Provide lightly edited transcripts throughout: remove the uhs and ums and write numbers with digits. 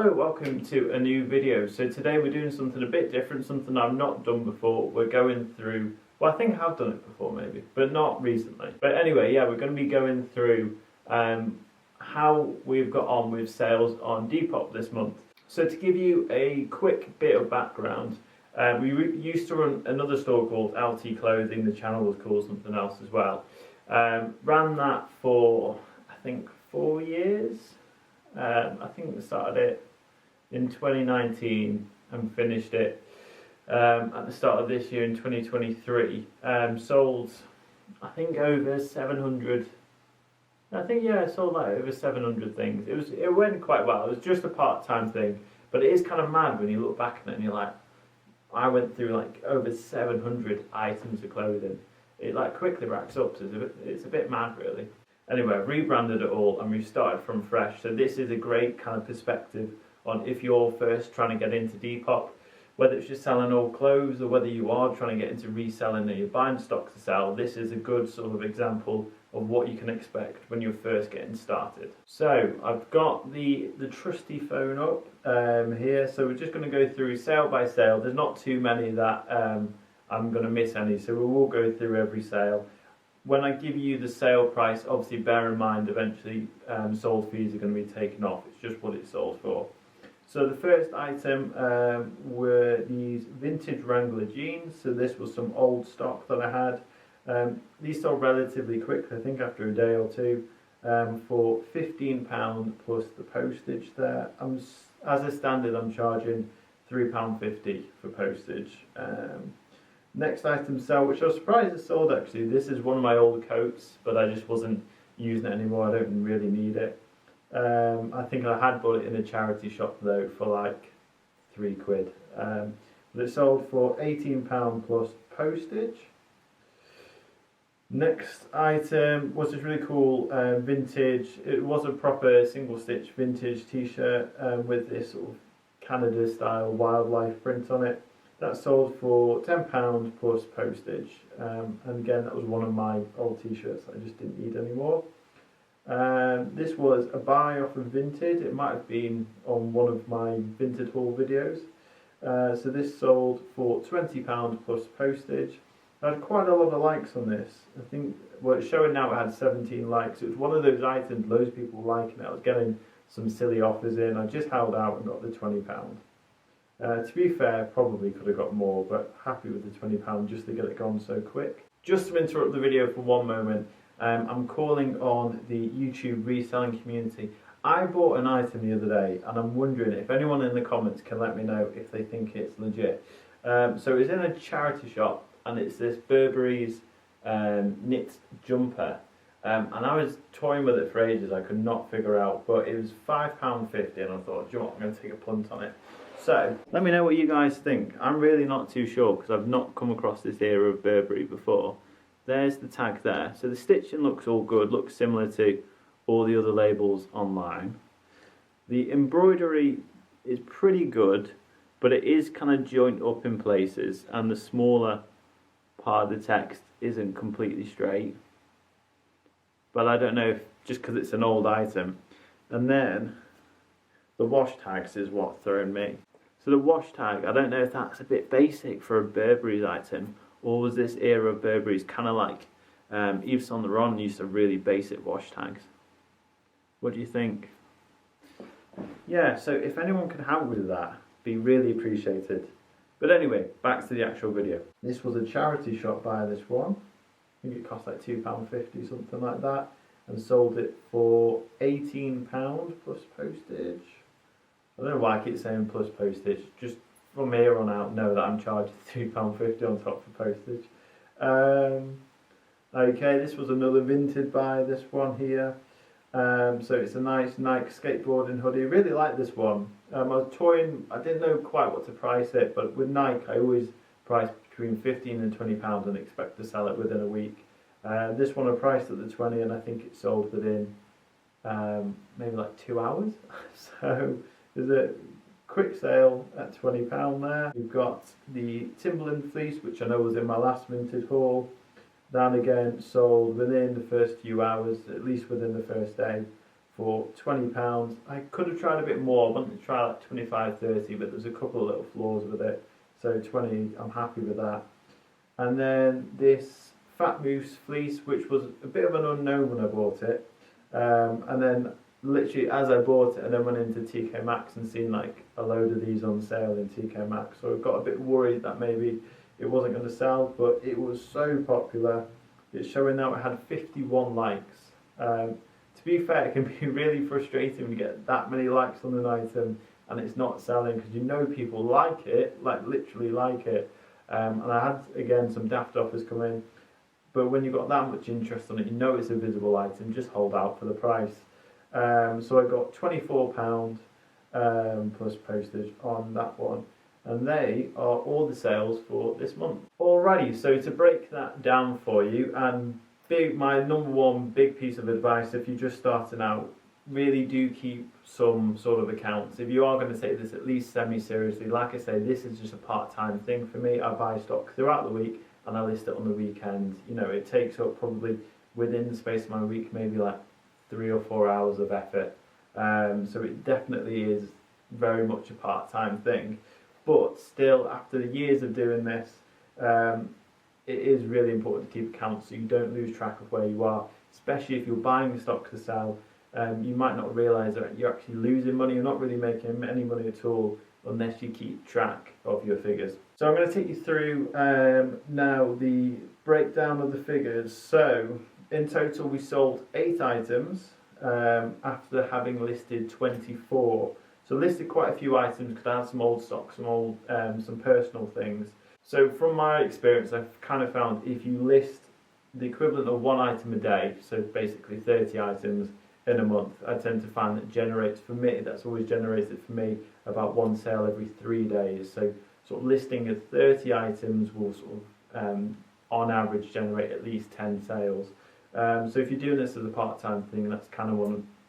Hello, welcome to a new video. So today we're doing something a bit different, something I've not done before. We're going through, well, I think I have done it before maybe, but not recently. But anyway, yeah, we're going to be going through how we've got on with sales on Depop this month. So to give you a quick bit of background, we used to run another store called LT Clothing. The channel was called something else as well. Ran that for, I think, 4 years. I think we started it in 2019 and finished it at the start of this year in 2023. Sold, I think, over 700. I think, yeah, I sold like over 700 things. It went quite well. It was just a part-time thing, but it is kind of mad when you look back at it and you're like, I went through like over 700 items of clothing. It like quickly racks up, so it's a bit mad really. Anyway, I've rebranded it all and we've started from fresh. So this is a great kind of perspective on if you're first trying to get into Depop, whether it's just selling old clothes or whether you are trying to get into reselling or you're buying stock to sell. This is a good sort of example of what you can expect when you're first getting started. So I've got the trusty phone up here. So we're just going to go through sale by sale. There's not too many that I'm going to miss any. So we will go through every sale. When I give you the sale price, obviously bear in mind eventually sold fees are going to be taken off. It's just what it's sold for. So the first item were these vintage Wrangler jeans. So this was some old stock that I had. These sold relatively quickly, I think after a day or two, for £15 plus the postage there. As a standard, I'm charging £3.50 for postage. Next item sell, which I was surprised it sold actually. This is one of my old coats, but I just wasn't using it anymore. I don't really need it. I think I had bought it in a charity shop though for like £3. But it sold for £18 plus postage. Next item was this really cool vintage. It was a proper single stitch vintage t-shirt with this sort of Canada style wildlife print on it. That sold for £10 plus postage, and again that was one of my old t-shirts that I just didn't need anymore. This was a buy off of Vinted. It might have been on one of my Vinted haul videos. So this sold for £20 plus postage. I had quite a lot of likes on this. I think, well, it's showing now it had 17 likes. It was one of those items, loads of people liking it. I was getting some silly offers in. I just held out and got the £20. To be fair, probably could have got more, but happy with the £20 just to get it gone so quick. Just to interrupt the video for one moment, I'm calling on the YouTube reselling community. I bought an item the other day and I'm wondering if anyone in the comments can let me know if they think it's legit. So it's in a charity shop and it's this Burberry's knit jumper. And I was toying with it for ages, I could not figure out, but it was £5.50 and I thought, do you know what, I'm going to take a punt on it. So, let me know what you guys think. I'm really not too sure because I've not come across this era of Burberry before. There's the tag there. So the stitching looks all good, looks similar to all the other labels online. The embroidery is pretty good, but it is kind of joint up in places and the smaller part of the text isn't completely straight. But I don't know if just because it's an old item. And then the wash tags is what's throwing me. So the wash tag, I don't know if that's a bit basic for a Burberry's item, or was this era of Burberry's kind of like Yves Saint Laurent used to really basic wash tags. What do you think? Yeah, so if anyone can help with that, be really appreciated. But anyway, back to the actual video. This was a charity shop buy, this one. I think it cost like £2.50, something like that, and sold it for £18 plus postage. I don't know why I keep saying plus postage. Just from here on out, know that I'm charging £3.50 on top for postage. Okay, this was another Vinted buy, this one here. So it's a nice Nike skateboarding hoodie. Really like this one. I was toying, I didn't know quite what to price it, but with Nike I always price between £15 and £20 and expect to sell it within a week. This one I priced at the 20 and I think it sold within maybe like 2 hours. So there's a quick sale at £20 there. We've got the Timberland fleece, which I know was in my last Vinted haul. That again sold within the first few hours, at least within the first day, for £20. I could have tried a bit more. I wanted to try like 25, 30, but there's a couple of little flaws with it. So 20, I'm happy with that. And then this Fat Moose fleece, which was a bit of an unknown when I bought it. And then literally as I bought it, and then went into TK Maxx and seen like a load of these on sale in TK Maxx. So I got a bit worried that maybe it wasn't going to sell, but it was so popular. It's showing now it had 51 likes. To be fair, it can be really frustrating to get that many likes on an item and it's not selling, because you know people like it, like literally like it. And I had, again, some daft offers come in, but when you've got that much interest on it, you know it's a visible item, just hold out for the price. So I got £24 plus postage on that one, and they are all the sales for this month. Alrighty, so to break that down for you, and my number one big piece of advice if you're just starting out, really do keep some sort of accounts. If you are going to take this at least semi-seriously, like I say, this is just a part-time thing for me. I buy stock throughout the week and I list it on the weekend. You know, it takes up probably within the space of my week maybe like 3 or 4 hours of effort. So it definitely is very much a part-time thing. But still, after the years of doing this, it is really important to keep accounts so you don't lose track of where you are, especially if you're buying stock to sell. You might not realise that you're actually losing money. You're not really making any money at all unless you keep track of your figures. So I'm going to take you through now the breakdown of the figures. So in total we sold 8 items after having listed 24. So listed quite a few items because I had some old stock, some personal things. So from my experience, I've kind of found if you list the equivalent of 1 item a day, so basically 30 items in a month, I tend to find that generates for me, that's always generated for me about 1 sale every 3 days. So sort of listing of 30 items will sort of on average generate at least 10 sales. So if you're doing this as a part-time thing, that's kind of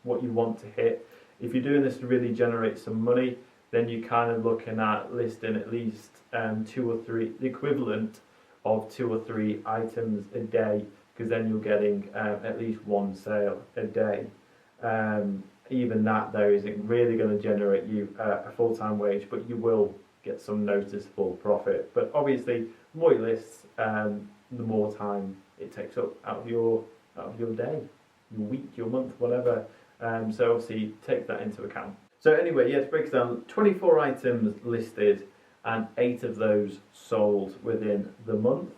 what you want to hit. If you're doing this to really generate some money, then you're kind of looking at listing at least 2 or 3, the equivalent of 2 or 3 items a day, because then you're getting at least 1 sale a day. Even that though isn't really going to generate you a full-time wage, but you will get some noticeable profit. But obviously, the more you list, the more time it takes up out of your day, your week, your month, whatever. So obviously take that into account. So anyway, yeah, to break it down, 24 items listed and 8 of those sold within the month.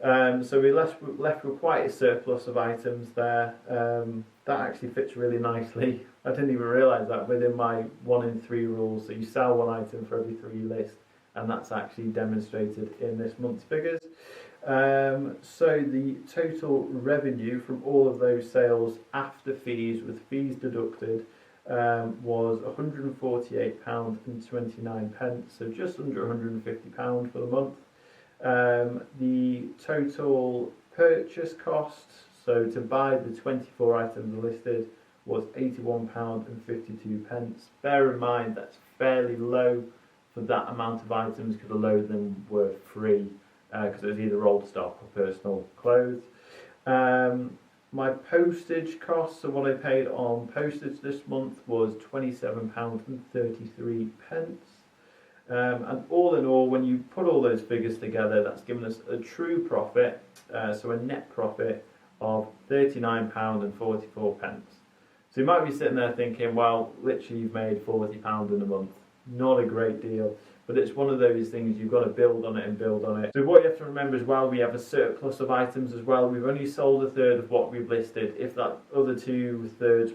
So we left with quite a surplus of items there. That actually fits really nicely. I didn't even realise that within my 1 in 3 rules. So you sell 1 item for every 3 you list, and that's actually demonstrated in this month's figures. So the total revenue from all of those sales after fees, with fees deducted, was £148.29, so just under £150 for the month. The total purchase cost, so to buy the 24 items listed, was £81.52. Bear in mind that's fairly low for that amount of items, because a load of them were free, because it was either old stock or personal clothes. My postage costs, so what I paid on postage this month, was £27.33. And all in all, when you put all those figures together, that's given us a true profit, so a net profit of £39.44. So you might be sitting there thinking, well, literally you've made £40 in a month. Not a great deal, but it's one of those things you've got to build on it and build on it. So what you have to remember as well, we have a surplus of items as well. We've only sold 1/3 of what we've listed. If that other 2/3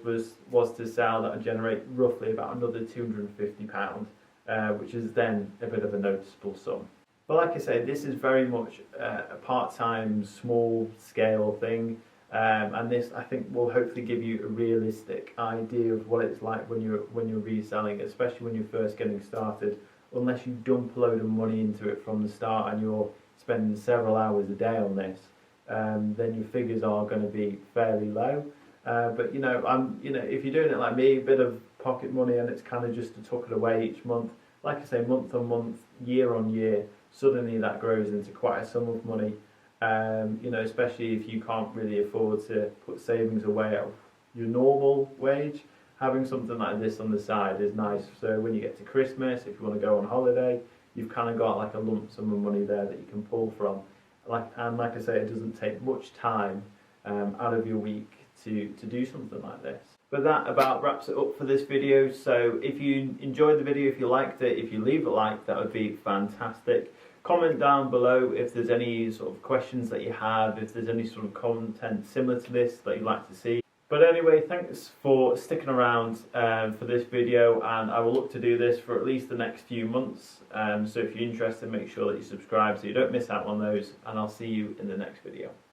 was to sell, that would generate roughly about another £250, which is then a bit of a noticeable sum. But like I say, this is very much a part-time, small-scale thing. And this, I think, will hopefully give you a realistic idea of what it's like when you're reselling, especially when you're first getting started. Unless you dump a load of money into it from the start and you're spending several hours a day on this, then your figures are going to be fairly low. But if you're doing it like me, a bit of pocket money, and it's kind of just to tuck it away each month. Like I say, month on month, year on year, suddenly that grows into quite a sum of money. Especially if you can't really afford to put savings away out of your normal wage, having something like this on the side is nice. So when you get to Christmas, if you want to go on holiday, you've kind of got like a lump sum of money there that you can pull from. Like I say, it doesn't take much time out of your week to do something like this. But that about wraps it up for this video. So if you enjoyed the video, if you liked it, if you leave a like, that would be fantastic. Comment down below if there's any sort of questions that you have, if there's any sort of content similar to this that you'd like to see. But anyway, thanks for sticking around for this video, and I will look to do this for at least the next few months. So if you're interested, make sure that you subscribe so you don't miss out on those, and I'll see you in the next video.